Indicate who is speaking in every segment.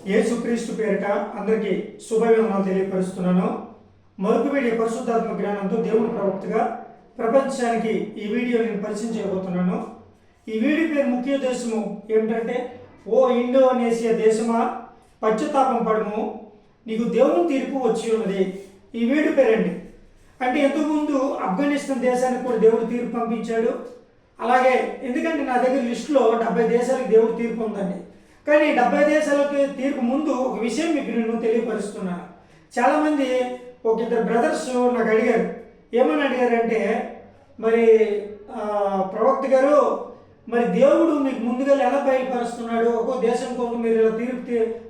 Speaker 1: యేసుక్రీస్తు పేరిట అందరికీ శుభవేదనలు తెలియపరుస్తున్నాను. మరొక వీడియో పరిశుద్ధాత్మ జ్ఞానంతో దేవుని ప్రవక్తగా ప్రపంచానికి ఈ వీడియో నేను పరిచయం చేయబోతున్నాను. ఈ వీడియో పేరు ముఖ్య ఉద్దేశము ఏమిటంటే, ఓ ఇండోనేషియా దేశమా పశ్చాత్తాపం పడము, నీకు దేవుని తీర్పు వచ్చి ఉన్నది. ఈ వీడియో పేరండి. అంటే ఎంతకుముందు ఆఫ్ఘనిస్తాన్ దేశానికి కూడా దేవుడు తీర్పు పంపించాడు. అలాగే ఎందుకంటే నా దగ్గర లిస్టులో 70 దేశాలకు దేవుడు తీర్పు ఉందండి. కానీ 70 దేశాలకి తీర్పు ముందు ఒక విషయం మీకు నేను తెలియపరుస్తున్నాను. చాలామంది ఒక ఇద్దరు బ్రదర్స్ నాకు అడిగారు. ఏమని అడిగారంటే, మరి ప్రవక్త గారు, మరి దేవుడు మీకు ముందుగా ఎలా బయలుపరుస్తున్నాడు, ఒక్కో దేశం కోసం మీరు ఇలా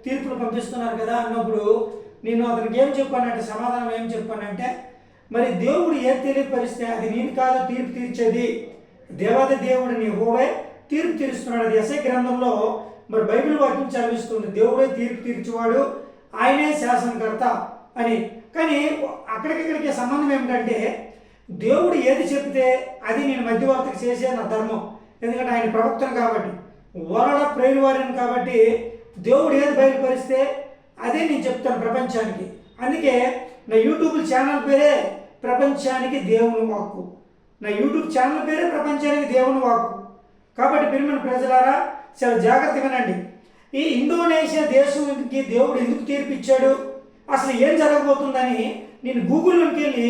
Speaker 1: తీర్పులు పంపిస్తున్నారు కదా అన్నప్పుడు నేను అతనికి ఏం చెప్పానంటే, సమాధానం ఏం చెప్పానంటే, మరి దేవుడు ఏది తెలియపరిస్తే అది నేను కాదు తీర్పు తీర్చేది, దేవాది దేవుడు యెహోవా తీర్పు తీరుస్తున్నాడు. అది యెషయా గ్రంథంలో మరి బైబిల్ వాక్యం చదివిస్తుంది, దేవుడే తీర్పు తీర్చేవాడు, ఆయనే శాసనకర్త అని. కానీ అక్కడికిక్కడికి సంబంధం ఏమిటంటే, దేవుడు ఏది చెప్తే అది నేను మధ్యవర్తికి చేసే నా ధర్మం. ఎందుకంటే ఆయన ప్రవక్తను కాబట్టి, వరల్డ్ ప్రేరు వారిని కాబట్టి, దేవుడు ఏది బయలుపరిస్తే అదే నేను చెప్తాను ప్రపంచానికి. అందుకే నా యూట్యూబ్ ఛానల్ పేరే ప్రపంచానికి దేవుని వాక్కు. నా యూట్యూబ్ ఛానల్ పేరే ప్రపంచానికి దేవుని వాక్కు. కాబట్టి ప్రియమైన ప్రజలారా, చాలా జాగ్రత్తగా వినండి. ఈ ఇండోనేషియా దేశానికి దేవుడు ఎందుకు తీర్పిచ్చాడు, అసలు ఏం జరగబోతుందని నేను గూగుల్లోకి వెళ్ళి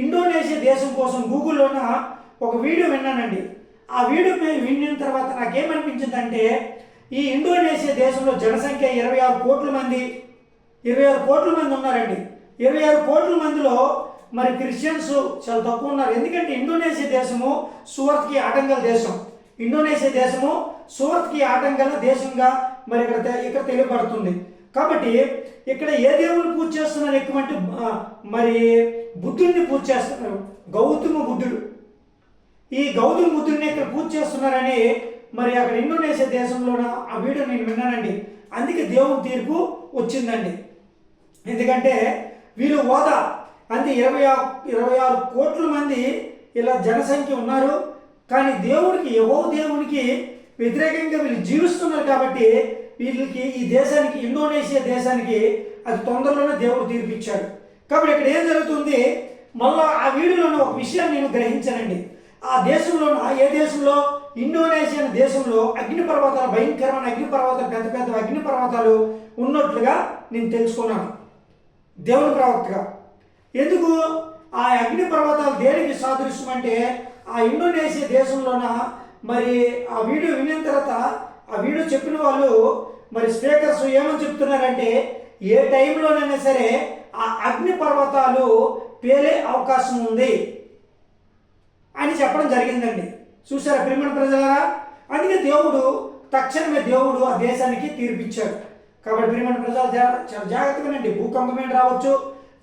Speaker 1: ఇండోనేషియా దేశం కోసం గూగుల్లోన ఒక వీడియో విన్నానండి. ఆ వీడియో విన్న తర్వాత నాకేమనిపించిందంటే, ఈ ఇండోనేషియా దేశంలో జనసంఖ్య 26 కోట్ల మంది ఉన్నారండి. 26 కోట్ల మందిలో మరి క్రిస్టియన్స్ చాలా తక్కువ ఉన్నారు. ఎందుకంటే ఇండోనేషియా దేశము సువర్త్కి ఆటంకల దేశం. ఇండోనేషియా దేశము సువర్త్కి ఆటంకల దేశంగా మరి ఇక్కడ తెలియబడుతుంది. కాబట్టి ఇక్కడ ఏ దేవుని పూజ చేస్తున్నారు ఎక్కువ అంటే, మరి బుద్ధుడిని పూజ చేస్తున్నారు. గౌతమ బుద్ధుడు, ఈ గౌతమ బుద్ధుడిని ఇక్కడ పూజ చేస్తున్నారని మరి అక్కడ ఇండోనేషియా దేశంలోన ఆ వీడియో నేను విన్నానండి. అందుకే దేవుని తీర్పు వచ్చిందండి. ఎందుకంటే వీళ్ళు హోదా అంతే 26 కోట్ల మంది ఇలా జనసంఖ్య ఉన్నారు. కానీ దేవుడికి యెహోవా దేవునికి వ్యతిరేకంగా వీళ్ళు జీవిస్తున్నారు. కాబట్టి వీళ్ళకి ఈ దేశానికి, ఇండోనేషియా దేశానికి అది తొందరలోనే దేవుడు తీర్పిచ్చాడు. కాబట్టి ఇక్కడ ఏం జరుగుతుంది, మళ్ళీ ఆ వీడియోలోనే ఒక విషయాన్ని నేను గ్రహించానండి. ఆ దేశంలోన, ఏ దేశంలో, ఇండోనేషియా దేశంలో అగ్నిపర్వతాలు, భయంకరమైన అగ్నిపర్వతాలు, పెద్ద పెద్ద అగ్నిపర్వతాలు ఉన్నట్లుగా నేను తెలుసుకున్నాను దేవుని ప్రవక్తగా. ఎందుకు ఆ అగ్నిపర్వతాలు దేనికి సాదృశ్యం అంటే, ఆ ఇండోనేషియా దేశంలోన మరి ఆ వీడియో విన్న తర్వాత ఆ వీడియో చెప్పిన వాళ్ళు మరి స్పీకర్స్ ఏమని చెప్తున్నారంటే, ఏ టైంలోనైనా సరే ఆ అగ్ని పర్వతాలు పేలే అవకాశం ఉంది అని చెప్పడం జరిగిందండి. చూసారా ప్రియమైన ప్రజలారా? అందుకే దేవుడు తక్షణమే దేవుడు ఆ దేశానికి తీర్పిచ్చాడు. కాబట్టి ప్రియమైన ప్రజలు చాలా జాగ్రత్తగానండి. భూకంపమే రావచ్చు,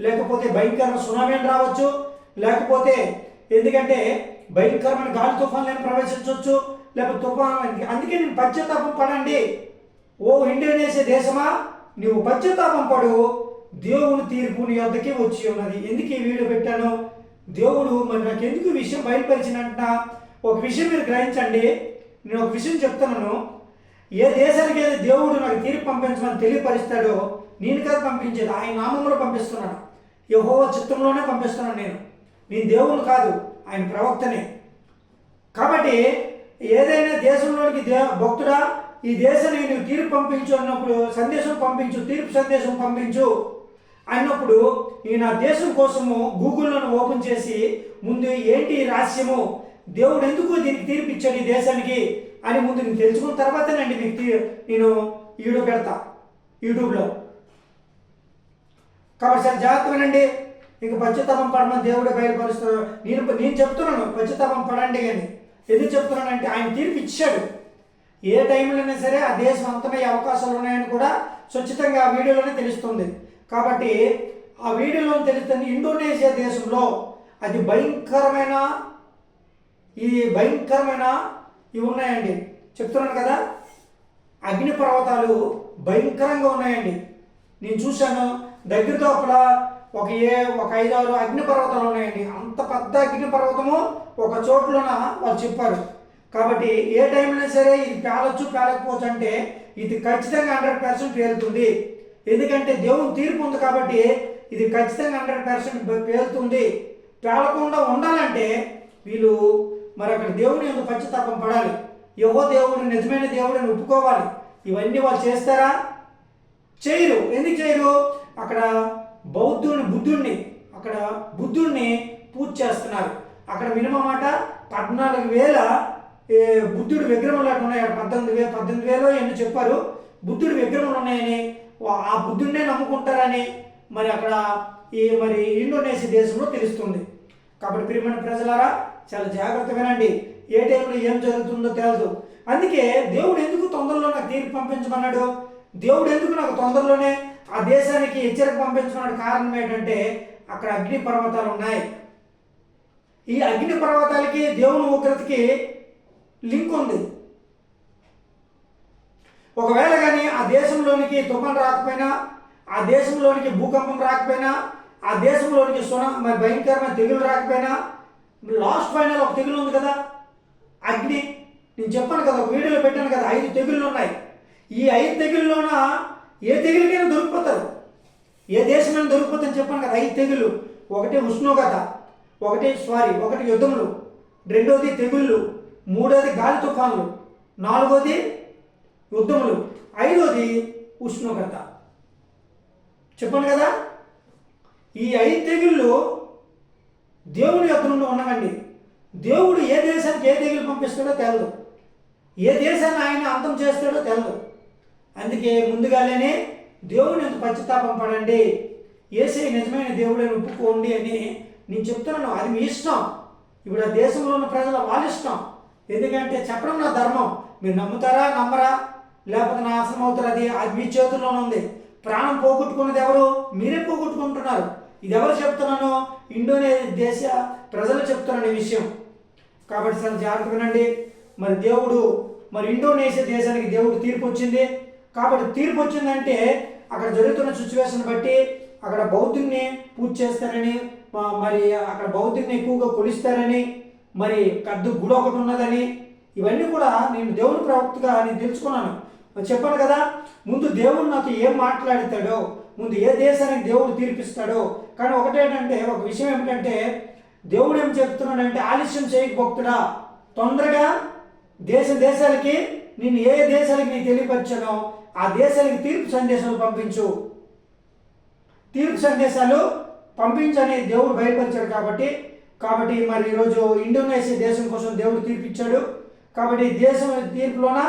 Speaker 1: లేకపోతే భయంకరమైన సునామీ రావచ్చు, లేకపోతే ఎందుకంటే భయంకరమైన గాలి తుఫాన్లను ప్రవేశించవచ్చు, లేకపోతే తుఫాను. అందుకే నేను పశ్చాత్తాపం పడండి. ఓ ఇండోనేషియా దేశమా, నువ్వు పశ్చాత్తాపం పడు, దేవుని తీర్పు నీ వద్దకే వచ్చి ఉన్నది. ఎందుకు ఈ వీడియో పెట్టాను, దేవుడు మరి నాకు ఎందుకు విషయం బయలుపరిచినంట. ఒక విషయం మీరు గ్రహించండి. నేను ఒక విషయం చెప్తున్నాను. ఏ దేశానికి అయితే దేవుడు నాకు తీర్పు పంపించమని తెలియపరుస్తాడో, నేను కాదు పంపించేది, ఆయన నామంలో పంపిస్తున్నాను, యెహోవా చిత్తంలోనే పంపిస్తున్నాను. నేను దేవుని కాదు, ఆయన ప్రవక్తనే. కాబట్టి ఏదైనా దేశంలోనికి భక్తుడా, ఈ దేశానికి నువ్వు తీర్పు పంపించు అన్నప్పుడు, సందేశం పంపించు, తీర్పు సందేశం పంపించు అన్నప్పుడు, నేను ఆ దేశం కోసము గూగుల్లోనే ఓపెన్ చేసి ముందు ఏంటి రహస్యము, దేవుడు ఎందుకు దీనికి తీర్పు ఇచ్చాడు ఈ దేశానికి అని ముందు నేను తెలుసుకున్న తర్వాతేనండి మీకు నేను వీడియో పెడతా యూట్యూబ్లో. కాబట్టి చాలా జాగ్రత్తగానండి. ఇంక పశ్చాత్తాపం పడమని దేవుడు బయలుపరుస్తున్నాడు. నేను చెప్తున్నాను పశ్చాత్తాపం పడండి అని. ఎందుకు చెప్తున్నానంటే, ఆయన తీర్పు ఇచ్చాడు. ఏ టైంలోనే సరే ఆ దేశం అంతమయ్యే అవకాశాలు ఉన్నాయని కూడా స్వచ్ఛతంగా ఆ వీడియోలోనే తెలుస్తుంది. కాబట్టి ఆ వీడియోలో తెలుస్తుంది, ఇండోనేషియా దేశంలో అది భయంకరమైన ఇవి ఉన్నాయండి. చెప్తున్నాను కదా, అగ్ని పర్వతాలు భయంకరంగా ఉన్నాయండి. నేను చూశాను దగ్గరతో ఒక 5-6 అగ్ని పర్వతాలు ఉన్నాయండి. అంత పెద్ద అగ్ని పర్వతము ఒక చోట్లోన వాళ్ళు చెప్పారు. కాబట్టి ఏ టైం అయినా సరే ఇది పేలొచ్చు పేలకపోవచ్చు అంటే ఇది ఖచ్చితంగా 100% పేలుతుంది. ఎందుకంటే దేవుని తీర్పు ఉంది కాబట్టి ఇది ఖచ్చితంగా 100% పేలుతుంది. పేలకుండా ఉండాలంటే వీళ్ళు మరి అక్కడ దేవుని యొక్క పశ్చాత్తాపం పడాలి, యెహోవా దేవుడు నిజమైన దేవుడిని ఒప్పుకోవాలి. ఇవన్నీ వాళ్ళు చేస్తారా? చేయరు. ఎందుకు చేయరు? అక్కడ బుద్ధుడిని పూజ చేస్తున్నారు. అక్కడ మినిమం మాట 14,000 బుద్ధుడి విగ్రహాలు అటు ఉన్నాయి. 18,000 ఎన్ని చెప్పారు బుద్ధుడి విగ్రహాలు ఉన్నాయని, ఆ బుద్ధుడినే నమ్ముకుంటారని మరి అక్కడ మరి ఇండోనేషియా దేశంలో తెలుస్తుంది. కాబట్టి ప్రియమైన ప్రజలారా చాలా జాగ్రత్త వినండి. ఏ టైంలో ఏం జరుగుతుందో తెలియదు. అందుకే దేవుడు ఎందుకు తొందరలో నాకు తీర్పు పంపించమన్నాడు? దేవుడు ఎందుకు నాకు తొందరలోనే ఆ దేశానికి హెచ్చరిక పంపించమన్నాడు? కారణం ఏంటంటే అక్కడ అగ్ని పర్వతాలు ఉన్నాయి. ఈ అగ్ని పర్వతాలకి దేవుని ఉగ్రతకి లింక్ ఉంది. ఒకవేళ కానీ ఆ దేశంలోనికి తుఫాను రాకపోయినా, ఆ దేశంలోనికి భూకంపం రాకపోయినా, ఆ దేశంలోనికి మరి భయంకరమైన తెగులు రాకపోయినా, లాస్ట్ ఫైనల్ ఒక తెగులు ఉంది కదా అగ్ని. నేను చెప్పాను కదా, ఒక వీడియోలో పెట్టాను కదా, 5 తెగుళ్ళు ఉన్నాయి. ఈ 5 తెగుల్లోన ఏ తెగులకైనా దొరికిపోతారు, ఏ దేశమైనా దొరికిపోతారని చెప్పాను కదా. 5 తెగుళ్ళు. ఒకటి ఉష్ణోగ్రత, ఒకటి యుద్ధములు, రెండోది తెగుళ్ళు, మూడోది గాలి తుఫాన్లు, నాలుగోది యుద్ధములు, ఐదోది ఉష్ణోగ్రత. చెప్పాను కదా. ఈ 5 తెగుళ్ళు దేవుని యొద్ద నుండి ఉన్నవండి. దేవుడు ఏ దేశానికి ఏ తెగులు పంపిస్తాడో తెలదు, ఏ దేశాన్ని ఆయన అంతం చేస్తాడో తెలదు. అందుకే ముందుగానే దేవుని యొక్క పశ్చాత్తాపం పడండి, యేసే నిజమైన దేవుడని ఒప్పుకోండి అని నేను చెప్తున్నాను. అది మీ ఇష్టం. ఇప్పుడు ఆ దేశంలో ఉన్న ప్రజల వాళ్ళ ఇష్టం. ఎందుకంటే చెప్పడం నా ధర్మం. మీరు నమ్ముతారా నమ్మరా, లేకపోతే నాశనం అవుతారు, అది మీ చేతుల్లోనే ఉంది. ప్రాణం పోగొట్టుకున్నది ఎవరు? మీరే పోగొట్టుకుంటున్నారు. ఇది ఎవరు చెప్తున్నాను? ఇండోనేషియా దేశ ప్రజలు చెప్తున్నాను ఈ విషయం. కాబట్టి చాలా జాగ్రత్త వినండి. మరి దేవుడు ఇండోనేషియా దేశానికి దేవుడు తీర్పు వచ్చింది. కాబట్టి తీర్పు వచ్చిందంటే అక్కడ జరుగుతున్న సిచ్యువేషన్ బట్టి అక్కడ బౌద్ధుని పూజ చేస్తారని, మరి అక్కడ బౌద్ధుని ఎక్కువగా కొలుస్తారని, మరి పెద్ద గుడి ఒకటి ఉన్నదని, ఇవన్నీ కూడా నేను దేవుని ప్రవక్తగా నేను తెలుసుకున్నాను. చెప్పాను కదా, ముందు దేవుడు నాతో ఏం మాట్లాడతాడో, ముందు ఏ దేశానికి దేవుడు తీర్పిస్తాడో. కానీ ఒకటేంటంటే, ఒక విషయం ఏమిటంటే, దేవుడు ఏం చెప్తున్నాడంటే ఆలస్యం చేయక భక్తుడా, తొందరగా దేశాలకి నేను ఏ దేశాలకి నేను తెలియపరిచానో ఆ దేశాలకి తీర్పు సందేశాలు పంపించు, తీర్పు సందేశాలు పంపించని దేవుడు బయలుపరిచాడు. కాబట్టి మరి ఈరోజు ఇండోనేషియా దేశం కోసం దేవుడు తీర్పిచ్చాడు. కాబట్టి దేశం తీర్పులోన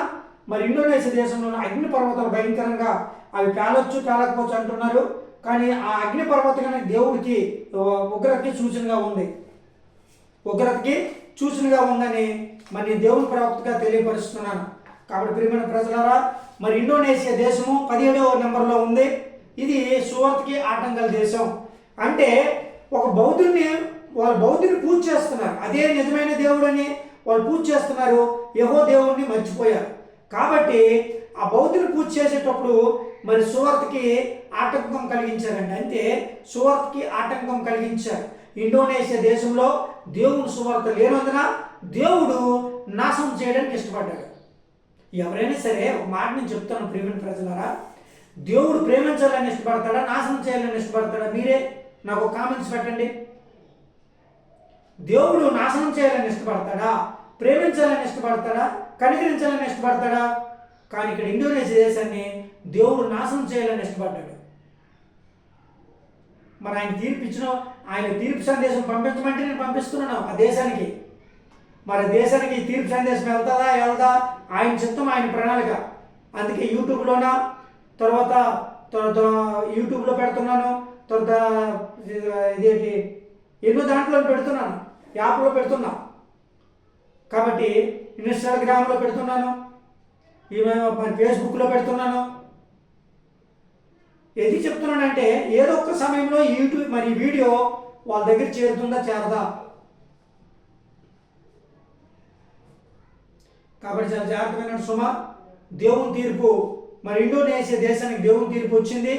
Speaker 1: మరి ఇండోనేషియా దేశంలోన అగ్ని పర్వతాలు భయంకరంగా అవి పేలొచ్చు పేలకపోవచ్చు అంటున్నారు. కానీ ఆ అగ్ని పర్వతం దేవుడికి ఉగ్రతకి సూచనగా ఉందని మరి దేవుని ప్రవక్తగా తెలియపరుస్తున్నాను. కాబట్టి ప్రియమైన ప్రజలారా, మరి ఇండోనేషియా దేశము 17వ నెంబర్లో ఉంది. ఇది సువార్తకి ఆటంకాల దేశం. అంటే ఒక వాళ్ళు బౌద్ధుని పూజ చేస్తున్నారు. అదే నిజమైన దేవుడని వాళ్ళు పూజ చేస్తున్నారు. యెహోవా దేవుడిని మర్చిపోయారు. కాబట్టి ఆ బౌద్ధుని పూజ చేసేటప్పుడు మరి సువార్తకి ఆటంకం కలిగించారండి. అంటే సువార్తకి ఆటంకం కలిగించారు. ఇండోనేషియా దేశంలో దేవుని సువార్త లేనందున దేవుడు నాశనం చేయడానికి ఇష్టపడ్డాడు. ఎవరైనా సరే ఒక మాట నేను చెప్తాను ప్రియమైన ప్రజలారా, దేవుడు ప్రేమించాలని ఇష్టపడతాడా, నాశనం చేయాలని ఇష్టపడతాడా? మీరే నాకు కామెంట్స్ పెట్టండి. దేవుడు నాశనం చేయాలని ఇష్టపడతాడా, ప్రేమించాలని ఇష్టపడతాడా, కనికరించాలని ఇష్టపడతాడా? కానీ ఇక్కడ ఇండోనేషియా దేశాన్ని దేవుడు నాశనం చేయాలని ఇష్టపడ్డాడు. మరి ఆయన తీర్పు సందేశం పంపించమంటే నేను పంపిస్తున్నాను ఆ దేశానికి. మరి దేశానికి తీర్పు సందేశం వెళ్దా? ఆయన చిత్తం, ఆయన ప్రణాళిక. అందుకే తర్వాత యూట్యూబ్లో పెడుతున్నాను, తర్వాత ఇదేంటి ఎన్నో దాంట్లో పెడుతున్నాను, యాప్లో పెడుతున్నా. కాబట్టి ఇన్స్టాగ్రామ్లో పెడుతున్నాను, ఫేస్బుక్లో పెడుతున్నాను. ఎందుకు చెప్తున్నానంటే ఏదో ఒక సమయంలో యూట్యూబ్ మరి వీడియో వాళ్ళ దగ్గర చేరుతుందా చేరదా. కాబట్టి చాలా జాగ్రత్తమైన సుమ. దేవుని తీర్పు మరి ఇండోనేషియా దేశానికి దేవుని తీర్పు వచ్చింది.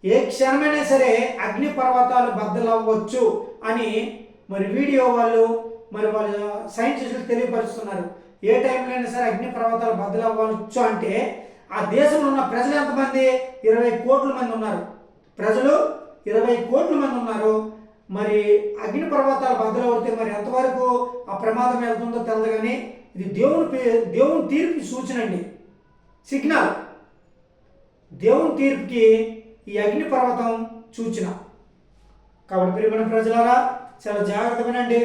Speaker 1: ఏ క్షణమైనా సరే అగ్ని పర్వతాలు బద్దలవ్వచ్చు అని మరి వీడియో వాళ్ళు సైంటిస్టులు తెలియపరుస్తున్నారు. ఏ టైంలో అయినా సరే అగ్ని పర్వతాలు బద్దలవ్వచ్చు అంటే ఆ దేశంలో ఉన్న ప్రజలు ఎంతమంది? 20 కోట్ల మంది ఉన్నారు. ప్రజలు 20 కోట్ల మంది ఉన్నారు. మరి అగ్ని పర్వతాలు బద్దలవుతే మరి ఎంతవరకు ఆ ప్రమాదం వెళ్తుందో తెలదు. కానీ ఇది దేవుని తీర్పుకి సూచన అండి, సిగ్నల్. దేవుని తీర్పుకి ఈ అగ్ని పర్వతం సూచన. కాబట్టి ప్రియమైన ప్రజలారా చాలా జాగ్రత్త వినండి.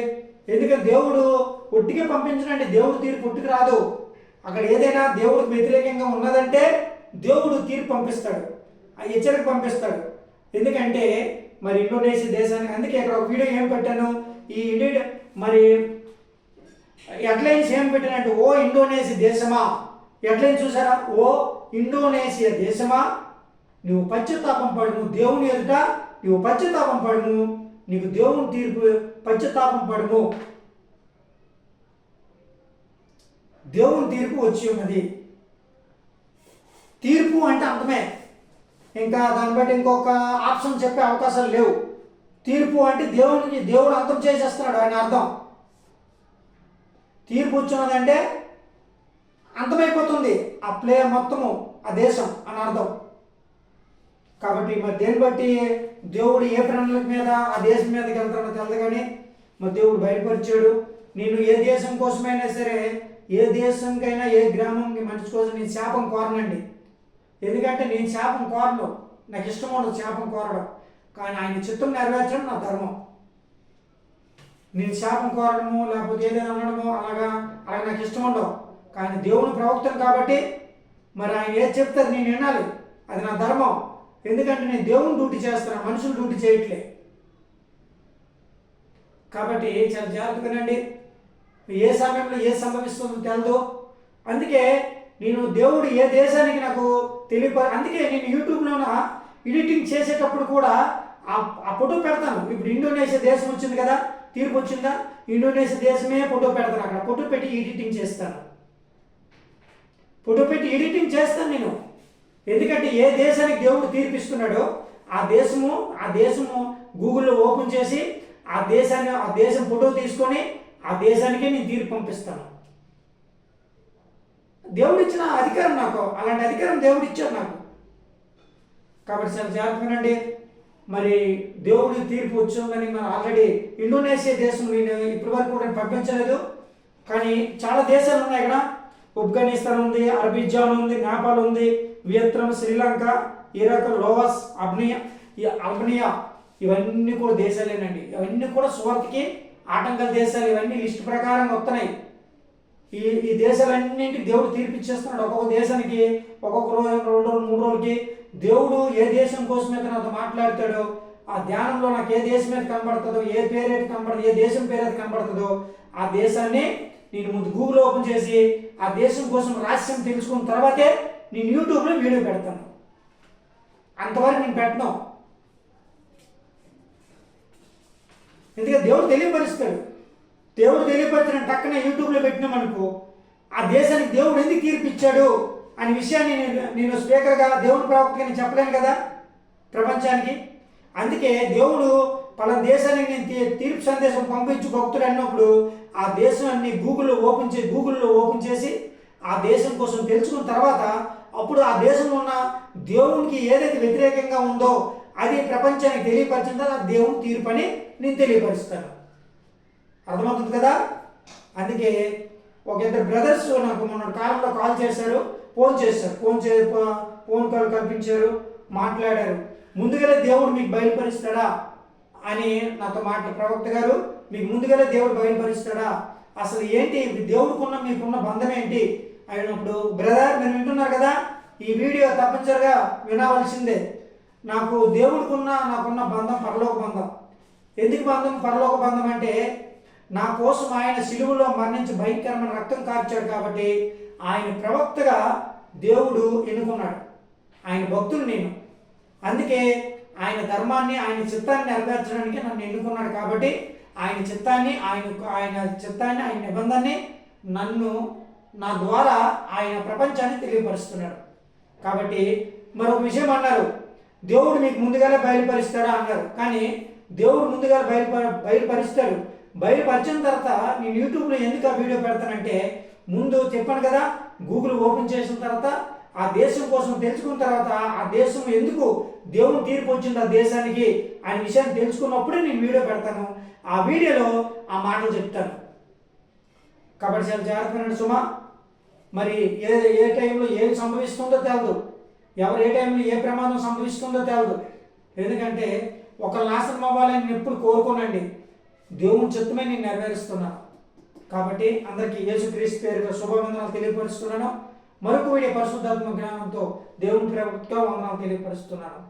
Speaker 1: ఎందుకంటే దేవుడు ఒట్టిగా పంపించనండి. దేవుడు తీర్పు ఒట్టికి రాదు. అక్కడ ఏదైనా దేవుడికి వ్యతిరేకంగా ఉన్నదంటే దేవుడు తీర్పు పంపిస్తాడు, హెచ్చరిక పంపిస్తాడు. ఎందుకంటే మరి ఇండోనేషియా దేశానికి, అందుకే ఇక్కడ ఒక వీడియో ఏం పెట్టాను, ఈ మరి హెడ్లైన్స్ ఏం పెట్టానంటే, ఓ ఇండోనేషియా దేశమా, హెడ్లైన్ చూసారా? ఓ ఇండోనేషియా దేశమా, నువ్వు పశ్చాత్తాపం పడుము, దేవుని ఎదుట నువ్వు పశ్చాత్తాపం పడుము, నీకు దేవుని తీర్పు పశ్చాత్తాపం పడుము, దేవుని తీర్పు వచ్చి ఉన్నది. తీర్పు అంటే అంతమే, ఇంకా దాన్ని బట్టి ఇంకొక ఆప్షన్ చెప్పే అవకాశాలు లేవు. తీర్పు అంటే దేవుడు అంతం చేసేస్తున్నాడు ఆయన అర్థం. తీర్పు వచ్చినదంటే అంతమైపోతుంది ఆ ప్లే మొత్తము, ఆ దేశం అని అర్థం. కాబట్టి మరి దేన్ని బట్టి దేవుడు ఏ ప్రణాళిక మీద ఆ దేశం మీదకి వెళ్తాడో తెలదు. కానీ మరి దేవుడు బయటపరిచాడు. నేను ఏ దేశం కోసమైనా సరే, ఏ దేశంకైనా, ఏ గ్రామంకి మనిషి కోసం నేను శాపం కోరనండి. ఎందుకంటే నేను శాపం కోరను, నాకు ఇష్టం ఉండదు శాపం కోరడం. కానీ ఆయన చిత్తం నెరవేర్చడం నా ధర్మం. నేను శాపం కోరడము లేకపోతే ఏదైనా అనడము అలాగా నాకు ఇష్టం ఉండవు. కానీ దేవుని ప్రవక్తను కాబట్టి మరి ఆయన ఏది చెప్తారు నేను వినాలి, అది నా ధర్మం. ఎందుకంటే నేను దేవుని డ్యూటీ చేస్తాను, మనుషులు డ్యూటీ చేయట్లే. కాబట్టి చాలా జాగ్రత్తగానండి. ఏ సమయంలో ఏ సంభవిస్తుందో తెలదు. అందుకే నేను దేవుడు ఏ దేశానికి నాకు అందుకే నేను యూట్యూబ్లోన ఎడిటింగ్ చేసేటప్పుడు కూడా ఆ ఫోటో పెడతాను. ఇప్పుడు ఇండోనేషియా దేశం వచ్చింది కదా, తీర్పు వచ్చిందా, ఇండోనేషియా దేశమే ఫోటో పెడతాను. అక్కడ ఫోటో పెట్టి ఎడిటింగ్ చేస్తాను, ఫోటో పెట్టి ఎడిటింగ్ చేస్తాను నేను. ఎందుకంటే ఏ దేశానికి దేవుడు తీర్పిస్తున్నాడో ఆ దేశము గూగుల్లో ఓపెన్ చేసి ఆ దేశం ఫోటో తీసుకొని ఆ దేశానికే నేను తీర్పు పంపిస్తాను. దేవుడు ఇచ్చిన అధికారం నాకు, అలాంటి అధికారం దేవుడు ఇచ్చాడు నాకు. కాబట్టి చాలా జాగ్రత్తగానండి. మరి దేవుడి తీర్పు వచ్చిందని మనం ఆల్రెడీ ఇండోనేషియా దేశం నేను ఇప్పటి వరకు కూడా పంపించలేదు. కానీ చాలా దేశాలు ఉన్నాయి ఇక్కడ. ఆఫ్ఘనిస్తాన్ ఉంది, అరబిజాన్ ఉంది, నేపాల్ ఉంది, వియత్నాం, శ్రీలంక, ఇరాక్, లోవస్, అల్బనియా, ఇవన్నీ కూడా దేశాలేనండి. ఇవన్నీ కూడా సువార్తకి ఆటంకాల దేశాలు. ఇవన్నీ లిస్ట్ ప్రకారం వస్తున్నాయి. ఈ దేశాలన్నింటికి దేవుడు తీర్పిచ్చేస్తున్నాడు. ఒక్కొక్క దేశానికి ఒక్కొక్క రోజు, 2 రోజులు, 3 రోజులకి దేవుడు ఏ దేశం కోసం అయితే నాతో మాట్లాడతాడో ఆ ధ్యానంలో నాకు ఏ దేశం అయితే కనబడుతుందో, ఏ పేరు అయితే కనబడుతుందో, ఏ దేశం పేరు అయితే కనబడుతుందో ఆ దేశాన్ని నేను ముందు గూగుల్ ఓపెన్ చేసి ఆ దేశం కోసం రహస్యం తెలుసుకున్న తర్వాతే నేను యూట్యూబ్లో వీడియో పెడతాను. అంతవరకు నేను పెట్టను. ఎందుకంటే దేవుడు తెలియపరుస్తాడు. దేవుడు తెలియపరిచిన టక్కన యూట్యూబ్లో పెట్టినామనుకో ఆ దేశానికి దేవుడు ఎందుకు తీర్పిచ్చాడు అనే విషయాన్ని నేను స్పీకర్గా దేవుని ప్రవక్తగా నేను చెప్పలేను కదా ప్రపంచానికి. అందుకే దేవుడు పలానా దేశానికి నేను తీర్పు సందేశం పంపించు భక్తుడు అన్నప్పుడు ఆ దేశాన్ని గూగుల్లో ఓపెన్ చేసి ఆ దేశం కోసం తెలుసుకున్న తర్వాత అప్పుడు ఆ దేశంలో ఉన్న దేవునికి ఏదైతే వ్యతిరేకంగా ఉందో అది ప్రపంచానికి తెలియపరిచిందో ఆ దేవుని తీర్పు అని నేను తెలియపరుస్తాను. అర్థమవుతుంది కదా. అందుకే ఒక 2 బ్రదర్స్ నాకు మొన్న కాలంలో కాల్ చేశారు, ఫోన్ కాల్ కల్పించారు, మాట్లాడారు. ముందుగానే దేవుడు మీకు బయలుపరుస్తాడా అని నాతో ప్రవక్త గారు, మీకు ముందుగానే దేవుడు బయలుపరుస్తాడా, అసలు ఏంటి దేవుడికున్న మీకున్న బంధం ఏంటి అయినప్పుడు, బ్రదర్ మీరు వింటున్నారు కదా, ఈ వీడియో తప్పనిసరిగా వినవలసిందే. నాకు నాకున్న బంధం పరలోక బంధం. ఎందుకు పరలోక బంధం అంటే నా కోసం ఆయన సిలువలో మరణించి భయంకరమైన రక్తం కార్చాడు కాబట్టి ఆయన ప్రవక్తగా దేవుడు ఎన్నుకున్నాడు. ఆయన భక్తుడు నేను. అందుకే ఆయన ధర్మాన్ని, ఆయన చిత్తాన్ని నెరవేర్చడానికి నన్ను ఎన్నుకున్నాడు. కాబట్టి ఆయన చిత్తాన్ని, ఆయన నిబంధనని నా ద్వారా ఆయన ప్రపంచాన్ని తెలియపరుస్తున్నాడు. కాబట్టి మరొక విషయం అన్నారు, దేవుడు మీకు ముందుగానే బయలుపరుస్తాడా అన్నారు. కానీ దేవుడు ముందుగా బయలుపరుస్తాడు. బయలుపరిచిన తర్వాత నేను యూట్యూబ్లో ఎందుకు ఆ వీడియో పెడతానంటే ముందు చెప్పాను కదా, గూగుల్ ఓపెన్ చేసిన తర్వాత ఆ దేశం కోసం తెలుసుకున్న తర్వాత ఆ దేశం ఎందుకు దేవుని తీర్పు వచ్చింది ఆ దేశానికి అనే విషయాన్ని తెలుసుకున్నప్పుడే నేను వీడియో పెడతాను. ఆ వీడియోలో ఆ మాటలు చెప్తాను. కాబట్టి చాలా జాగ్రత్త సుమా. మరి ఏ ఏ టైంలో ఏం సంభవిస్తుందో తెలదు, ఎవరు ఏ టైంలో ఏ ప్రమాదం సంభవిస్తుందో తెలదు. ఎందుకంటే ఒక నాశనం అవ్వాలని నేను ఎప్పుడు కోరుకోనండి, దేవుని చిత్తమే నేను నెరవేరుస్తున్నాను. కాబట్టి అందరికీ యేసుక్రీస్తు పేరుగా శుభవందనాలు తెలియపరుస్తున్నాను. మరొక వీడియో పరిశుద్ధాత్మ జ్ఞానంతో దేవుని ప్రభుత్వ వందనాలు తెలియపరుస్తున్నాను.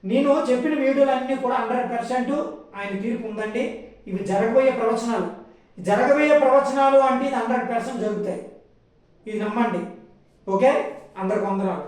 Speaker 1: నేను చెప్పిన వీడియోలన్నీ కూడా 100% ఆయన తీర్పు ఉందండి. ఇవి జరగబోయే ప్రవచనాలు. జరగబోయే ప్రవచనాలు అంటే ఇది 100% జరుగుతాయి. ఇది నమ్మండి. ఓకే, అందరికి వందనాలు.